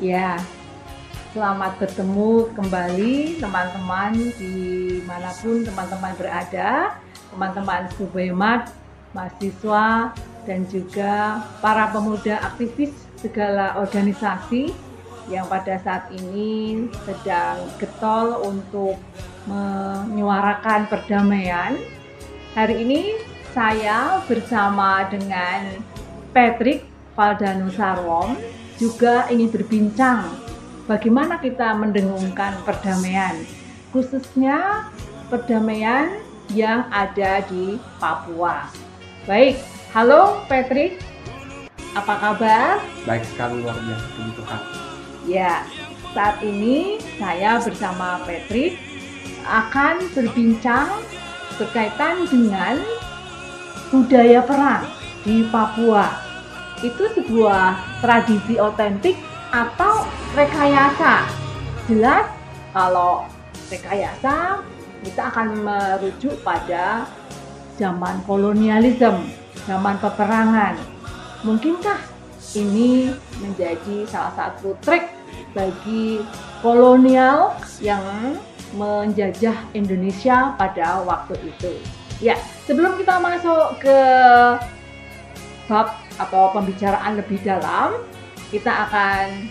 Ya, selamat bertemu kembali teman-teman dimanapun teman-teman berada, teman-teman Subemat, mahasiswa, dan juga para pemuda aktivis segala organisasi yang pada saat ini sedang getol untuk menyuarakan perdamaian. Hari ini saya bersama dengan Patrick Valdanusarwom juga ingin berbincang bagaimana kita mendengungkan perdamaian, khususnya perdamaian yang ada di Papua. Baik, halo Patrick, apa kabar? Baik sekali, luar biasa, puji Tuhan. Ya, saat ini saya bersama Patrick akan berbincang berkaitan dengan budaya perang di Papua. Itu sebuah tradisi otentik atau rekayasa. Jelas kalau rekayasa kita akan merujuk pada zaman kolonialisme, zaman peperangan. Mungkinkah ini menjadi salah satu trik bagi kolonial yang menjajah Indonesia pada waktu itu? Ya, sebelum kita masuk ke bab atau pembicaraan lebih dalam, kita akan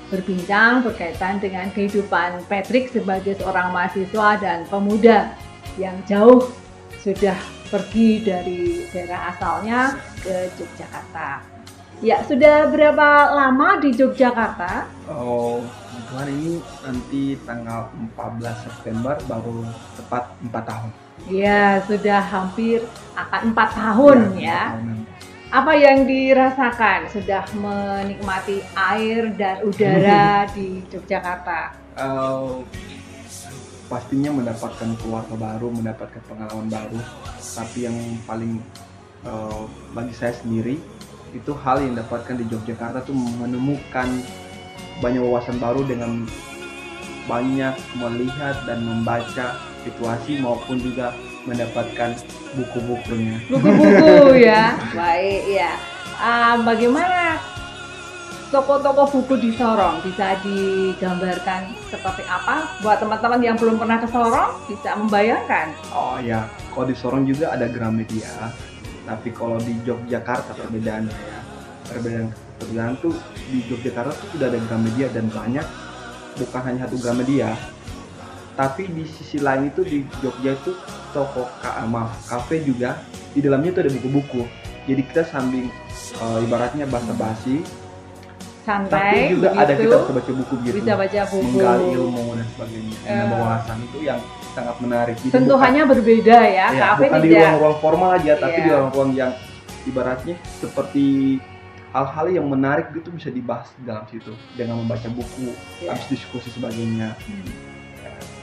berbincang berkaitan dengan kehidupan Patrick sebagai seorang mahasiswa dan pemuda yang jauh sudah pergi dari daerah asalnya ke Yogyakarta. Ya, sudah berapa lama di Yogyakarta? Tuhan, ini nanti tanggal 14 September baru tepat 4 tahun. Ya, sudah hampir akan 4 tahun ya. Apa yang dirasakan sudah menikmati air dan udara di Yogyakarta? Pastinya mendapatkan keluarga baru, mendapatkan pengalaman baru. Tapi yang paling bagi saya sendiri itu hal yang dapatkan di Yogyakarta tuh menemukan banyak wawasan baru dengan banyak melihat dan membaca situasi maupun juga mendapatkan buku-bukunya. Buku-buku ya, baik ya. Bagaimana toko-toko buku di Sorong, bisa digambarkan seperti apa? Buat teman-teman yang belum pernah ke Sorong bisa membayangkan. Oh ya, kalau di Sorong juga ada Gramedia, tapi kalau di Yogyakarta perbedaannya ya, perbedaan tuh di Yogyakarta tuh sudah ada Gramedia dan banyak, bukan hanya satu Gramedia. Tapi di sisi lain itu di Jogja itu toko kafe juga, di dalamnya itu ada buku-buku. Jadi kita sambil ibaratnya basa-basi, santai, tapi juga begitu. ada kita bisa baca buku gitu, bisa baca buku, menggali ilmu dan sebagainya. Wawasan itu yang sangat menarik. Jadi sentuhannya berbeda ya, kafe bukan tidak di ruang-ruang formal aja, tapi di ruang-ruang yang ibaratnya seperti hal-hal yang menarik itu bisa dibahas dalam situ dengan membaca buku, habis diskusi sebagainya.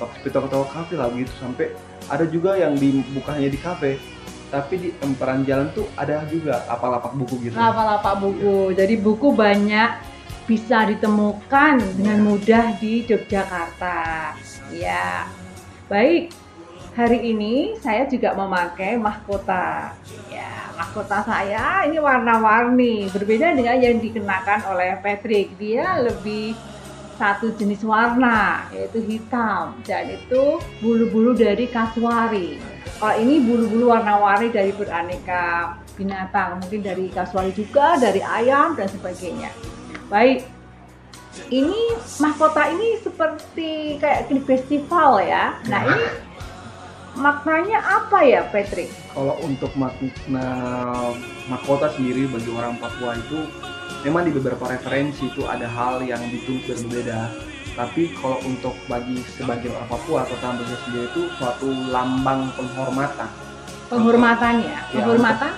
Toko-toko kafe lah gitu, sampai ada juga yang bukan hanya di kafe, tapi di emperan jalan tuh ada juga lapak-lapak buku gitu. Lapak-lapak buku, jadi buku banyak bisa ditemukan dengan mudah di Yogyakarta. Ya, baik. Hari ini saya juga memakai mahkota. Ya, mahkota saya ini warna-warni, berbeda dengan yang dikenakan oleh Patrick. Dia lebih satu jenis warna, yaitu hitam, dan itu bulu-bulu dari kasuari. Kalau ini bulu-bulu warna-warni dari beraneka binatang, mungkin dari kasuari juga, dari ayam dan sebagainya. Baik, ini mahkota ini seperti kayak di festival ya. Nah, ini maknanya apa ya, Patrick? Kalau untuk makna mahkota sendiri bagi orang Papua itu memang di beberapa referensi itu ada hal yang ditulis berbeda. Tapi kalau untuk bagi sebagian orang Papua atau Tambelja sendiri itu suatu lambang penghormatan. Penghormatannya, penghormatan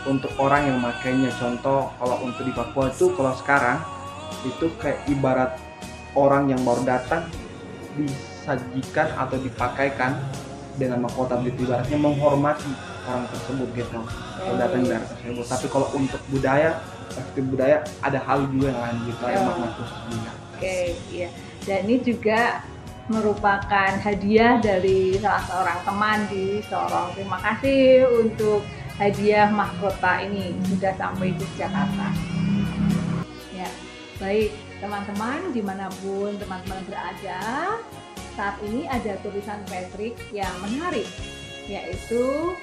untuk orang yang makainya. Contoh kalau untuk di Papua itu kalau sekarang itu kayak ibarat orang yang baru datang disajikan atau dipakaikan dengan mahkota, ibaratnya menghormati orang tersebut gitu. Kalau datang dari tersebut. Tapi kalau untuk budaya ada hal juga yang lain gitu, ada makna khusus juga. Oke, iya. Dan ini juga merupakan hadiah dari salah seorang teman di Sorong. Terima kasih untuk hadiah mahkota ini, sudah sampai di Jakarta. Ya, baik. teman-teman dimanapun teman-teman berada, saat ini ada tulisan Patrick yang menarik, yaitu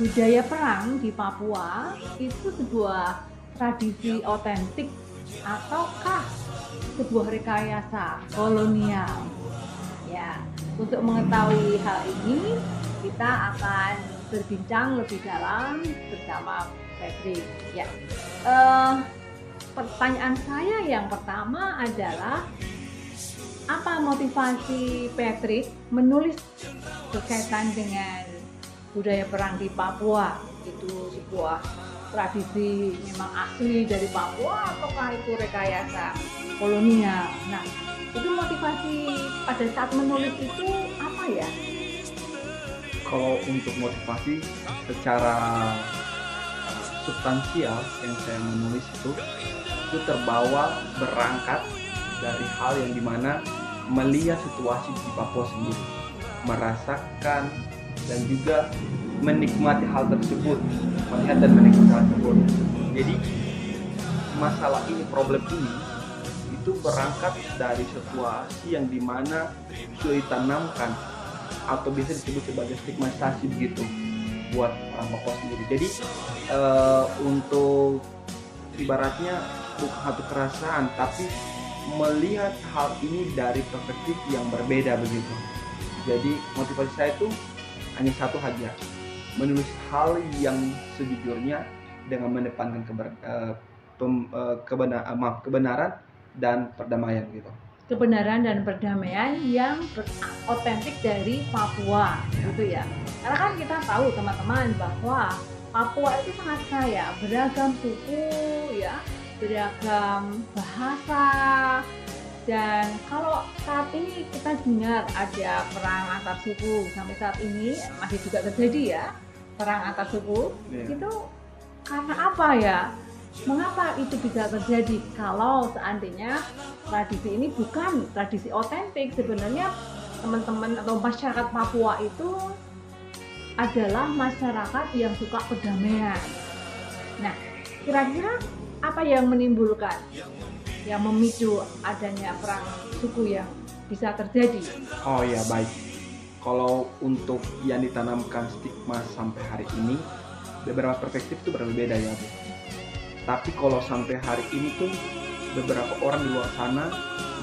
budaya perang di Papua itu sebuah tradisi otentik ataukah sebuah rekayasa kolonial. Ya, untuk mengetahui hal ini kita akan berbincang lebih dalam bersama Patrick. Ya, pertanyaan saya yang pertama adalah apa motivasi Patrick menulis berkaitan dengan budaya perang di Papua? Itu sebuah tradisi memang asli dari Papua ataukah itu rekayasa kolonial? Nah, itu motivasi pada saat menulis itu apa ya? Kalau untuk motivasi secara substansial yang saya menulis itu terbawa berangkat dari hal yang dimana melihat situasi di Papua sendiri, merasakan dan juga menikmati hal tersebut, melihat dan menikmati hal tersebut. Jadi masalah ini, problem ini itu berangkat dari situasi yang dimana sudah ditanamkan atau bisa disebut sebagai stigmatisasi begitu buat orang Papua sendiri. Jadi untuk ibaratnya bukan satu kerasaan, tapi melihat hal ini dari perspektif yang berbeda begitu. Jadi motivasi saya itu hanya satu saja, menulis hal yang sejujurnya dengan mendepankan kebenaran dan perdamaian gitu. Kebenaran dan perdamaian yang otentik dari Papua, gitu ya. Karena kan kita tahu teman-teman bahwa Papua itu sangat kaya, beragam suku, ya, beragam bahasa. Dan kalau saat ini kita dengar ada perang antar suku, sampai saat ini masih juga terjadi ya, perang antar suku. Itu karena apa ya? Mengapa itu bisa terjadi kalau seandainya tradisi ini bukan tradisi otentik? Sebenarnya teman-teman atau masyarakat Papua itu adalah masyarakat yang suka perdamaian. Nah, kira-kira apa yang menimbulkan, yang memicu adanya perang suku yang bisa terjadi? Oh ya, baik. Kalau untuk yang ditanamkan stigma sampai hari ini, beberapa perspektif itu berbeda ya, Bu. Tapi kalau sampai hari ini tuh beberapa orang di luar sana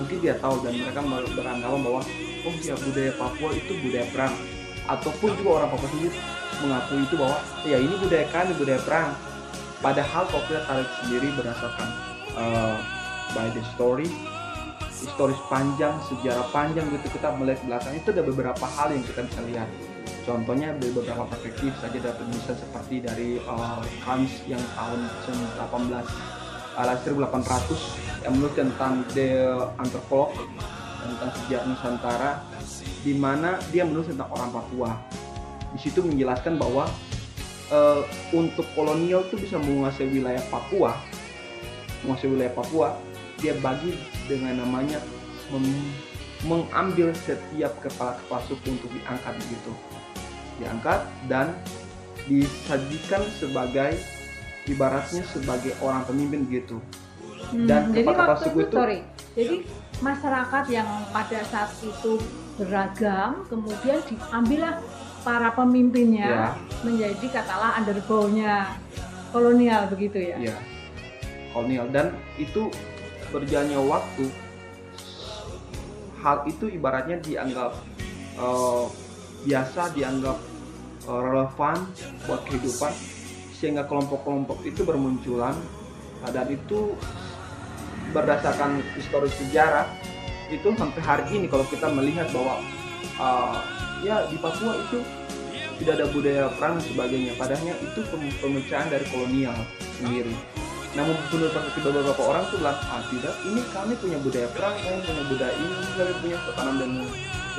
mungkin dia tahu dan mereka beranggapan bahwa oh ya budaya Papua itu budaya perang, ataupun juga orang Papua sendiri mengakui itu bahwa ya ini budaya kami, budaya perang. Padahal kalau kita tarik sendiri berdasarkan by the story, historis panjang, sejarah panjang gitu, kita melihat belakang itu ada beberapa hal yang kita bisa lihat. Contohnya dari beberapa perspektif saja dapat penulisan seperti dari Kans yang tahun 1800 yang menulis tentang The Anthropologue, tentang sejarah Nusantara, di mana dia menulis tentang orang Papua. Di situ menjelaskan bahwa untuk kolonial itu bisa menguasai wilayah Papua, dia bagi dengan namanya mengambil setiap kepala suku untuk diangkat dan disajikan sebagai ibaratnya sebagai orang pemimpin gitu. Dan jadi kepala suku itu jadi masyarakat yang pada saat itu beragam, kemudian diambillah para pemimpinnya menjadi katalah underbow-nya kolonial begitu ya. Iya, kolonial. Dan itu berjalannya waktu, hal itu ibaratnya dianggap biasa, dianggap relevan buat kehidupan, sehingga kelompok-kelompok itu bermunculan. Dan itu berdasarkan historis sejarah itu sampai hari ini kalau kita melihat bahwa ya di Papua itu tidak ada budaya perang dan sebagainya, padahal itu pemecahan dari kolonial sendiri. Namun menurut perspektif beberapa orang itu bilang, tidak, ini kami punya budaya perang, kami punya budaya ini, kami punya tatanan dan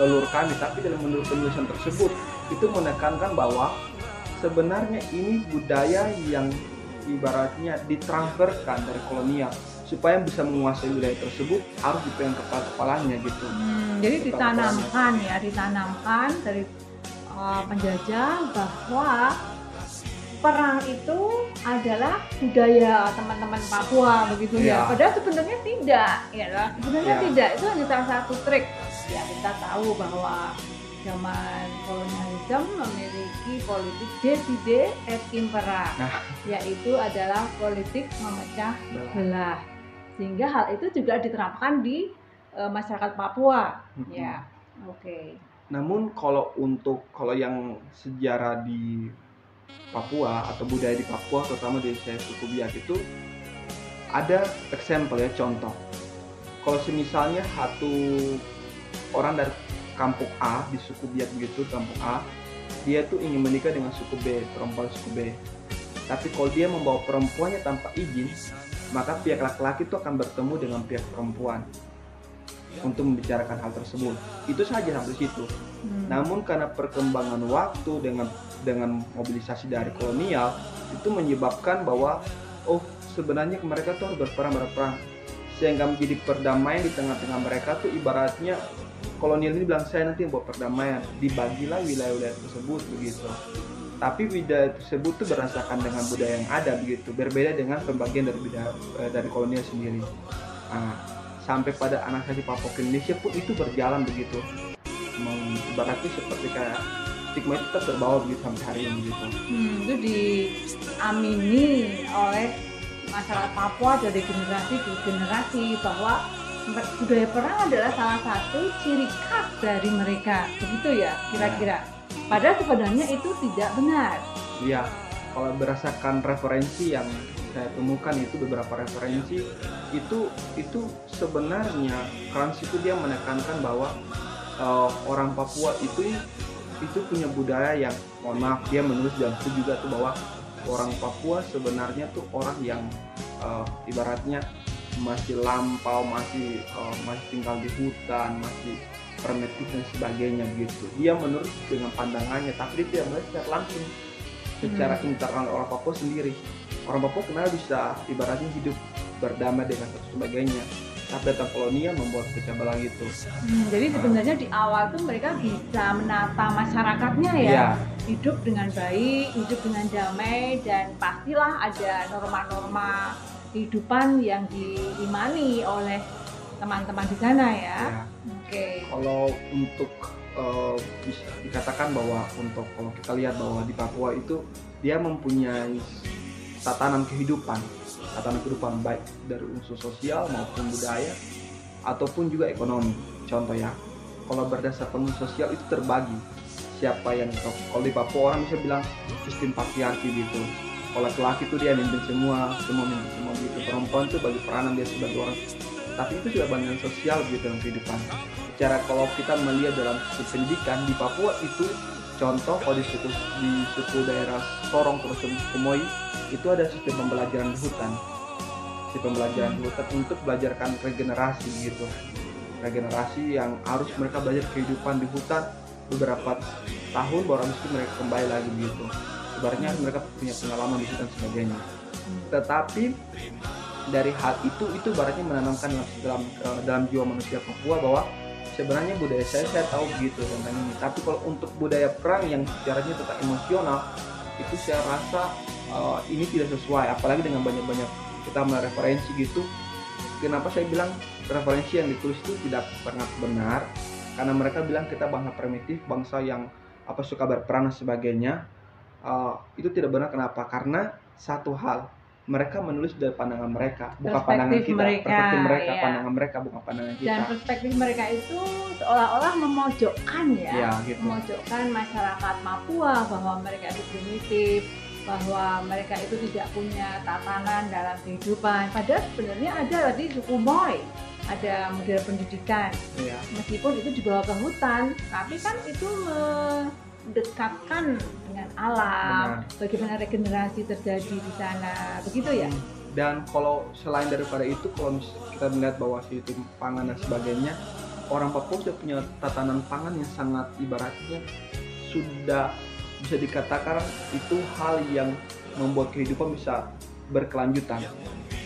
leluhur kami. Tapi dalam menurut penulisan tersebut itu menekankan bahwa sebenarnya ini budaya yang ibaratnya ditransferkan dari kolonial, supaya bisa menguasai wilayah tersebut harus dipegang kepala-kepalanya gitu. Jadi ditanamkan dari penjajah bahwa perang itu adalah budaya teman-teman Papua begitu ya. Iya. Padahal sebenarnya tidak, ya lah. Sebenarnya Iya. tidak. Itu hanya salah satu trik. Ya kita tahu bahwa zaman kolonialisme memiliki politik divide et impera, Nah. yaitu adalah politik memecah belah. Sehingga hal itu juga diterapkan di masyarakat Papua. Ya, oke. Namun kalau yang sejarah di Papua atau budaya di Papua, terutama di suku Biak itu ada example ya, contoh. Kalau misalnya satu orang dari kampung A di suku Biak begitu, kampung A, dia tuh ingin menikah dengan suku B, perempuan suku B. Tapi kalau dia membawa perempuannya tanpa izin, maka pihak laki-laki itu akan bertemu dengan pihak perempuan untuk membicarakan hal tersebut. Itu saja sampai situ. Namun karena perkembangan waktu dengan mobilisasi dari kolonial itu menyebabkan bahwa sebenarnya mereka tuh harus berperang sehingga menjadi perdamaian di tengah-tengah mereka tuh. Ibaratnya kolonial ini bilang, saya nanti buat perdamaian, dibagilah wilayah-wilayah tersebut begitu. Tapi wilayah tersebut tuh berdasarkan dengan budaya yang ada begitu, berbeda dengan pembagian dari kolonial sendiri. Sampai pada aneksasi Papua ke Indonesia pun itu berjalan begitu. Ibaratnya seperti kayak stigma itu tetap terbawa begitu sampai hari ini gitu. Itu diamini oleh masyarakat Papua dari generasi ke generasi bahwa budaya perang adalah salah satu ciri khas dari mereka, begitu ya kira-kira. Padahal sebenarnya itu tidak benar. Iya, kalau berdasarkan referensi yang saya temukan itu beberapa referensi itu sebenarnya Krans itu dia menekankan bahwa orang Papua itu punya budaya yang, mohon maaf, dia menulis dalam itu juga tuh bahwa orang Papua sebenarnya tuh orang yang ibaratnya masih lampau, masih tinggal di hutan, masih primitif dan sebagainya begitu. Dia menurut dengan pandangannya, tapi dia tidak melihat secara langsung secara internal orang Papua sendiri. Orang Papua kenapa bisa ibaratnya hidup berdamai dengan satu sebagainya, tapi datang kolonial membuat pecah belah gitu. Jadi sebenarnya di awal tuh mereka bisa menata masyarakatnya ya, hidup dengan baik, hidup dengan damai, dan pastilah ada norma-norma kehidupan yang diimani oleh teman-teman di sana ya. Oke. Kalau untuk bisa dikatakan bahwa kalau kita lihat bahwa di Papua itu dia mempunyai tatanan kehidupan baik dari unsur sosial maupun budaya ataupun juga ekonomi. Contoh ya, kalau berdasarkan unsur sosial itu terbagi. Siapa yang kalau di Papua orang bisa bilang sistem patriarki gitu. Kalau laki-laki itu dia mimpin semua mimpin semua gitu. Perempuan itu bagi peranan dia sebagai orang. Tapi itu sudah bantuan sosial gitu dalam kehidupan. Secara kalau kita melihat dalam pendidikan di Papua itu, contoh kalau di suku daerah Sorong terus Kumoi itu ada sistem pembelajaran di hutan. Sistem pembelajaran di hutan untuk belajarkan regenerasi gitu. Regenerasi yang harus mereka belajar kehidupan di hutan beberapa tahun baru habis itu mereka kembali lagi gitu. Ibaratnya mereka punya pengalaman di hutan sebagainya. Tetapi dari hal itu ibaratnya menanamkan dalam jiwa manusia Papua bahwa sebenarnya budaya saya tahu gitu tentang ini. Tapi kalau untuk budaya perang yang secaranya tetap emosional itu saya rasa ini tidak sesuai, apalagi dengan banyak-banyak kita melihat referensi gitu. Kenapa saya bilang referensi yang ditulis itu tidak pernah benar? Karena mereka bilang kita bangsa primitif, bangsa yang suka berperang dan sebagainya. Itu tidak benar. Kenapa? Karena satu hal, mereka menulis dari pandangan mereka, bukan pandangan kita. Perspektif mereka, ya. Pandangan mereka bukan pandangan kita. Dan perspektif mereka itu seolah-olah memojokkan ya, gitu. Memojokkan masyarakat Papua bahwa mereka itu primitif, bahwa mereka itu tidak punya tatanan dalam kehidupan. Padahal sebenarnya ada tadi suku Moi, ada model pendidikan. Meskipun itu dibawa ke hutan, tapi kan itu mendekatkan dengan alam. Bagaimana regenerasi terjadi di sana, begitu ya. Dan kalau selain daripada itu, kalau kita melihat bahwa sistem pangan dan sebagainya, orang Papua sudah punya tatanan pangan yang sangat ibaratnya sudah bisa dikatakan itu hal yang membuat kehidupan bisa berkelanjutan.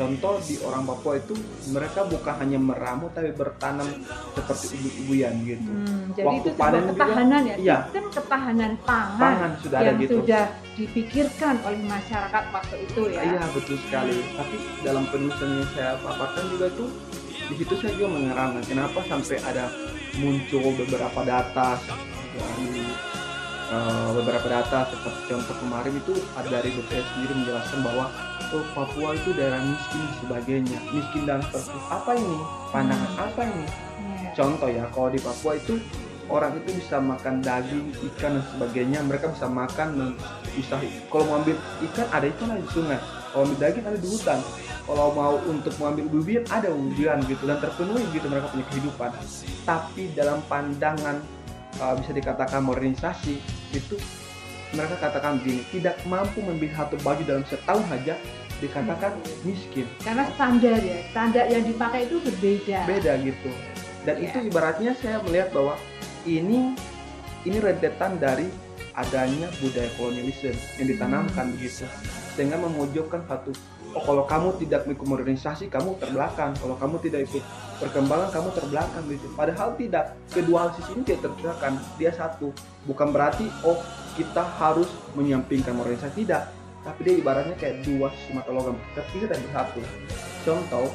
Contoh di orang Papua itu mereka bukan hanya meramu tapi bertanam seperti ubi-ubian gitu. Jadi Waktu itu sebuah panen juga, ketahanan ya, iya, sistem ketahanan pangan pangan sudah ada yang gitu. sudah dipikirkan oleh masyarakat waktu itu ya. Iya betul sekali. Tapi dalam penulisan yang saya paparkan juga itu, di situ saya juga mengerankan kenapa sampai ada muncul beberapa data dari beberapa data seperti contoh kemarin itu ada dari BPS sendiri menjelaskan bahwa Papua itu daerah miskin dan sebagainya. Miskin dan seperti apa ini? Pandangan apa ini? Iya. Contoh ya, kalau di Papua itu orang itu bisa makan daging, ikan dan sebagainya. Mereka bisa makan, bisa kalau mau ambil ikan ada ikan di sungai, kalau ambil daging ada di hutan. Kalau mau untuk mengambil bibit ada ubian gitu dan terpenuhi gitu mereka punya kehidupan. Tapi dalam pandangan bisa dikatakan modernisasi itu mereka katakan begini, tidak mampu membeli satu baju dalam setahun saja dikatakan miskin. Karena standar yang dipakai itu berbeda. Beda gitu. Dan itu ibaratnya saya melihat bahwa ini rentetan dari adanya budaya kolonialisme yang ditanamkan begitu, dengan memojokkan satu, kalau kamu tidak ikut modernisasi kamu terbelakang, kalau kamu tidak ikut perkembangan kamu terbelakang gitu. Padahal tidak, kedua hal sisi ini tidak terbelakang, dia satu. Bukan berarti kita harus menyampingkan modernisasi, tidak, tapi dia ibaratnya kayak dua mata logam terpisah dan bersatu. Contoh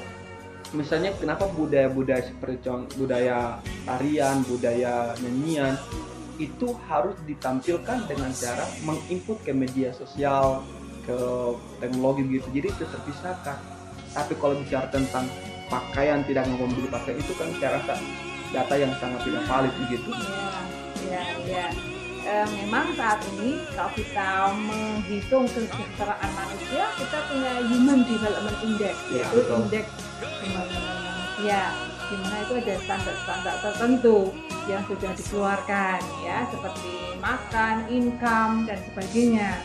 misalnya kenapa budaya-budaya seperti budaya tarian, budaya nyanyian itu harus ditampilkan dengan cara menginput ke media sosial, ke teknologi gitu, jadi itu terpisahkan. Tapi kalau bicara tentang pakaian, tidak mau membeli pakaian, itu kan saya rasa data yang sangat tidak valid begitu. Ya. Memang saat ini kalau kita menghitung kesejahteraan manusia, kita punya Human Development Index, yaitu indeks pembangunan manusia, di mana itu ada standar-standar tertentu yang sudah dikeluarkan ya, seperti makan, income dan sebagainya.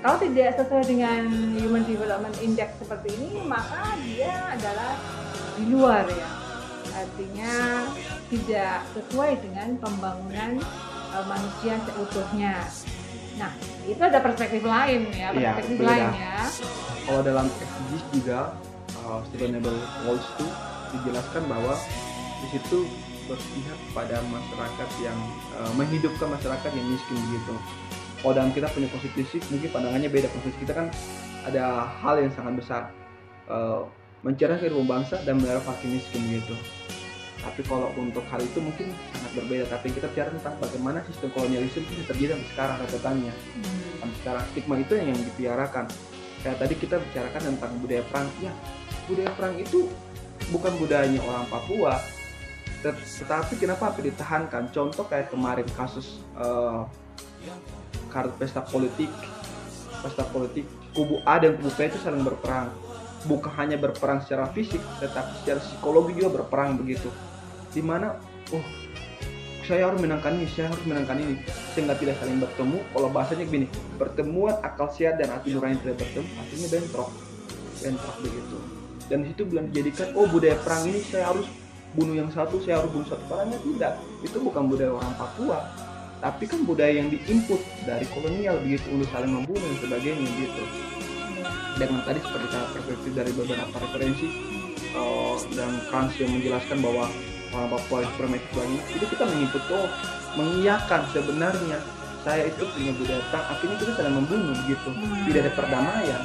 Kalau tidak sesuai dengan Human Development Index seperti ini, maka dia adalah di luar ya. Artinya tidak sesuai dengan pembangunan manusia seutuhnya. Nah, itu ada perspektif lain ya, perspektif lain ya. Kalau dalam SDGs juga Sustainable Goals itu dijelaskan bahwa di situ berpihak pada masyarakat yang menghidupkan masyarakat yang miskin begitu. Kalau dalam kita punya konstitusi mungkin pandangannya beda. Konstitusi kita kan ada hal yang sangat besar, mencerdaskan kehidupan bangsa dan memelihara fakir miskin begitu. Tapi kalau untuk hal itu mungkin sangat berbeda. Tapi kita bicara tentang bagaimana sistem kolonialisme itu terjadi sampai sekarang rentetannya. Sampai sekarang stigma itu yang dipiarakan. Kayak tadi kita bicarakan tentang budaya perang. Ya, budaya perang itu bukan budayanya orang Papua. Tetapi kenapa ditahankan? Contoh kayak kemarin kasus pesta politik, kubu A dan kubu B itu saling berperang. Bukan hanya berperang secara fisik, tetapi secara psikologi juga berperang begitu. Dimana, saya harus menangkan ini, sehingga tidak saling bertemu. Kalau bahasanya begini, pertemuan akal sehat dan hati nurani tidak bertemu, artinya bentrok begitu. Dan disitu bilang dijadikan, budaya perang ini saya harus bunuh yang satu, saya harus bunuh satu. Padahal tidak, itu bukan budaya orang Papua, tapi kan budaya yang diinput dari kolonial begitu, untuk saling membunuh dan sebagainya gitu. Dengan tadi seperti perspektif dari beberapa referensi dan Kans yang menjelaskan bahwa orang Papua bermain sebagainya, itu kita menginput mengiyakan sebenarnya saya itu punya budaya perang, akhirnya kita saling membunuh begitu, tidak ada perdamaian.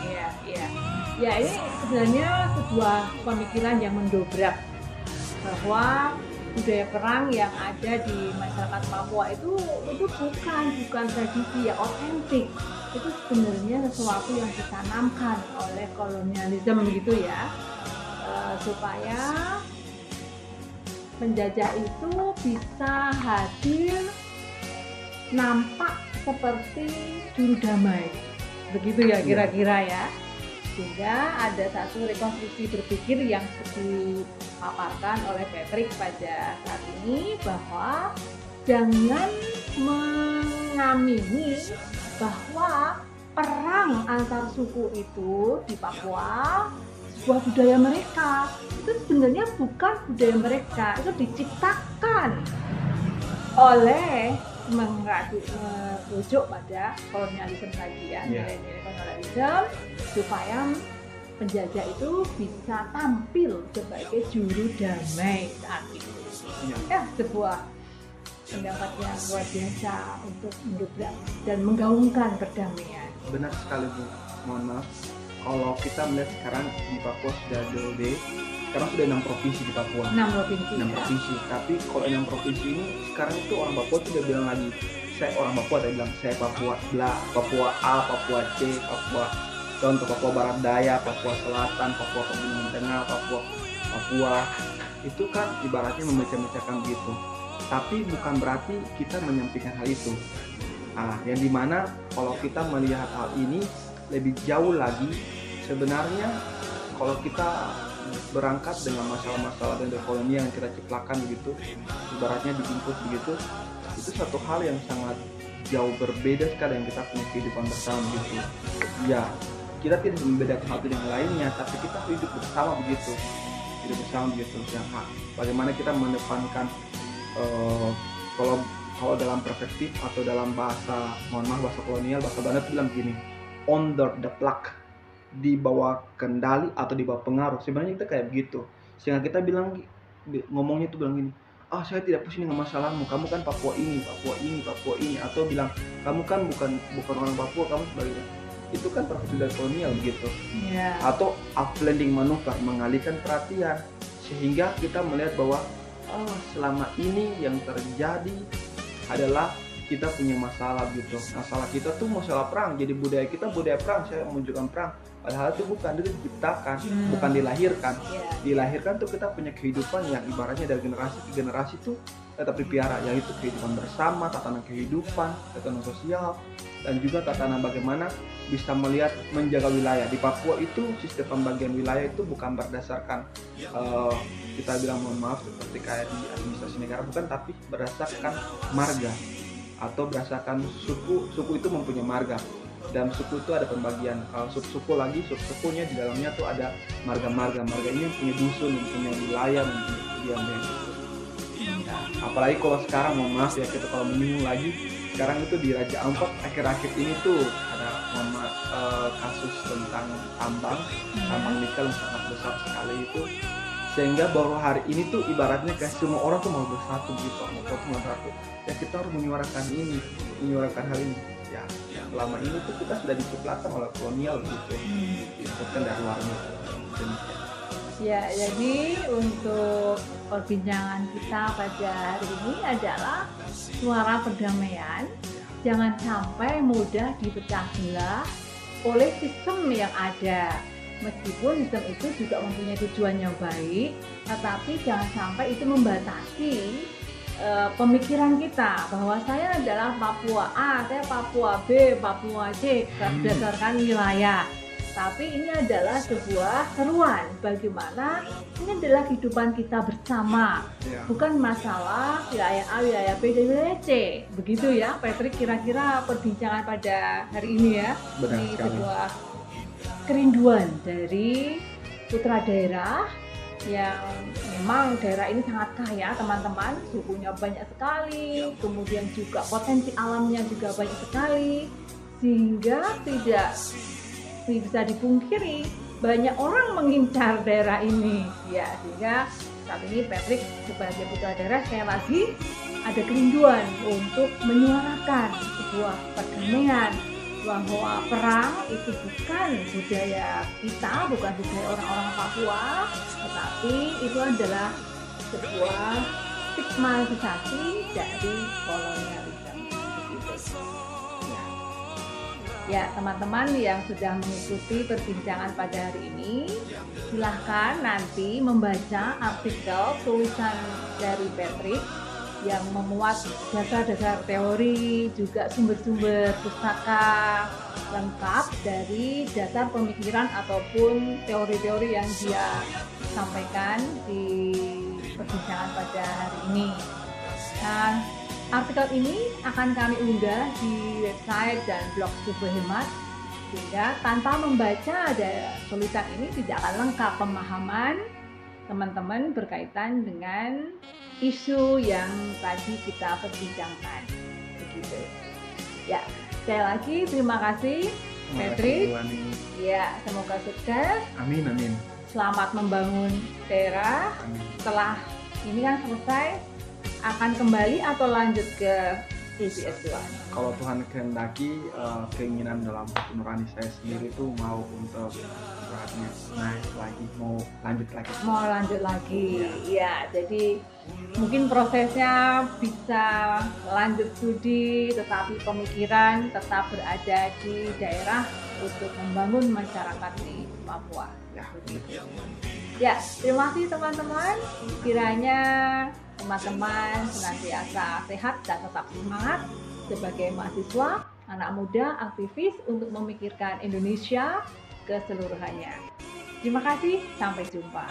Ya, ini sebenarnya sebuah pemikiran yang mendobrak bahwa budaya perang yang ada di masyarakat Papua itu bukan tradisi yang otentik. Itu sebenarnya sesuatu yang ditanamkan oleh kolonialisme gitu ya, supaya penjajah itu bisa hadir nampak seperti juru damai, begitu ya kira-kira ya. Sehingga ada satu rekonstruksi berpikir yang dipaparkan oleh Patrick pada saat ini, bahwa jangan mengamini bahwa perang antar suku itu di Papua sebuah budaya mereka. Itu sebenarnya bukan budaya mereka, itu diciptakan oleh merujuk pada kolonialisme tadi ya, nilai-nilai kolonialisme, supaya penjajah itu bisa tampil sebagai juru damai saat itu. Ya, sebuah pendapat yang luar biasa untuk mendobrak dan menggaungkan perdamaian. Benar sekali Bu, mohon maaf. Kalau kita melihat sekarang di Papua sudah DOD, sekarang sudah 6 provinsi di Papua. 6 provinsi. 6 provinsi. Tapi kalau 6 provinsi ini sekarang itu orang Papua sudah bilang lagi, saya orang Papua, ada bilang saya Papua Papua A, Papua C, Papua contoh Papua Barat Daya, Papua Selatan, Papua Pegunungan Tengah, Papua itu kan ibaratnya memecah-mecahkan gitu. Tapi bukan berarti kita menyampaikan hal itu. Yang dimana kalau kita melihat hal ini lebih jauh lagi, sebenarnya kalau kita berangkat dengan masalah-masalah dan kolonial yang kita ciplakan begitu, ibaratnya dibungkus begitu, itu satu hal yang sangat jauh berbeda sekali yang kita punya kehidupan bersama begitu. Ya, kita tidak membedakan satu dengan lainnya, tapi kita hidup bersama begitu. Yang bagaimana kita mendepankan kalau dalam perspektif atau dalam bahasa bahasa kolonial, bahasa Belanda bilang gini, under the plug, di bawah kendali atau di bawah pengaruh. Sebenarnya kita kayak begitu, sehingga kita ngomongnya itu bilang gini, saya tidak pusing dengan masalahmu, kamu kan Papua ini, atau bilang kamu kan bukan orang Papua, kamu sebagai itu kan perspektif dari kolonial begitu. Atau uplanding manuver, mengalihkan perhatian, sehingga kita melihat bahwa selama ini yang terjadi adalah kita punya masalah gitu. Masalah kita tuh masalah perang. Jadi budaya kita budaya perang, saya menunjukkan perang. Padahal itu bukan, itu diciptakan, bukan dilahirkan. Dilahirkan tuh kita punya kehidupan yang ibaratnya dari generasi ke generasi tuh tetap dipelihara, yaitu kehidupan bersama, tatanan kehidupan, tatanan sosial, dan juga tatanan bagaimana bisa melihat menjaga wilayah. Di Papua itu sistem pembagian wilayah itu bukan berdasarkan kita bilang mohon maaf seperti kayak di administrasi negara, bukan, tapi berdasarkan marga atau berdasarkan suku itu mempunyai marga, dan suku itu ada pembagian. Kalau sukunya di dalamnya tuh ada marga ini punya dusun, punya wilayah, punya apalagi kalau sekarang mohon maaf ya, kita kalau menyinggung lagi sekarang itu di Raja Ampat akhir-akhir ini tuh ada kasus tentang tambang nikel yang sangat besar sekali itu, sehingga baru hari ini tuh ibaratnya kayak semua orang tuh mau bersatu gitu, mau bersatu. Ya kita harus menyuarakan hal ini. Ya selama ini tuh kita sudah diciplakan oleh kolonial gitu, bukan dari luarnya. Ya, jadi untuk perbincangan kita pada hari ini adalah suara perdamaian. Jangan sampai mudah dipecah belah oleh sistem yang ada. Meskipun sistem itu juga mempunyai tujuan yang baik, tetapi jangan sampai itu membatasi pemikiran kita bahwa saya adalah Papua A, saya Papua B, Papua C berdasarkan wilayah. Tapi ini adalah sebuah seruan bagaimana ini adalah kehidupan kita bersama, bukan masalah wilayah A, wilayah B, dan wilayah C. Begitu ya, Patrick, kira-kira perbincangan pada hari ini ya. Benar ini sekali. Sebuah kerinduan dari putra daerah yang memang daerah ini sangat kaya teman-teman, sukunya banyak sekali, kemudian juga potensi alamnya juga banyak sekali, sehingga tidak bisa dipungkiri banyak orang mengincar daerah ini ya, sehingga saat ini Patrick sebagai putra daerah sekali lagi ada kerinduan untuk menyuarakan sebuah perdamaian, bahwa perang itu bukan budaya kita, bukan budaya orang-orang Papua, tetapi itu adalah sebuah stigmatisasi dari kolonialisme. Ya, teman-teman yang sudah mengikuti perbincangan pada hari ini, silahkan nanti membaca artikel tulisan dari Patrick yang memuat dasar-dasar teori, juga sumber-sumber pustaka lengkap dari dasar pemikiran ataupun teori-teori yang dia sampaikan di perbincangan pada hari ini. Nah, artikel ini akan kami unggah di website dan blog Subuh Hemat, sehingga tanpa membaca ada tulisan ini tidak akan lengkap pemahaman teman-teman berkaitan dengan isu yang tadi kita perbincangkan. Begitu. Ya, sekali lagi terima kasih Patrick. Bu Ani. Ya, semoga sukses. Amin, amin. Selamat membangun daerah. Amin. Setelah ini kan selesai, akan kembali atau lanjut ke IPS 2? Kalau Tuhan kehendaki, keinginan dalam hati nurani saya sendiri itu mau untuk beratnya naik lagi, mau lanjut lagi. Mau lanjut lagi, ya. Jadi mungkin prosesnya bisa lanjut studi, tetapi pemikiran tetap berada di daerah untuk membangun masyarakat di Papua. Ya, begitu. Ya, terima kasih teman-teman. Kiranya teman-teman senantiasa sehat dan tetap semangat sebagai mahasiswa, anak muda, aktivis untuk memikirkan Indonesia keseluruhannya. Terima kasih, sampai jumpa.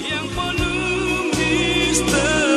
Yang penuh misteri.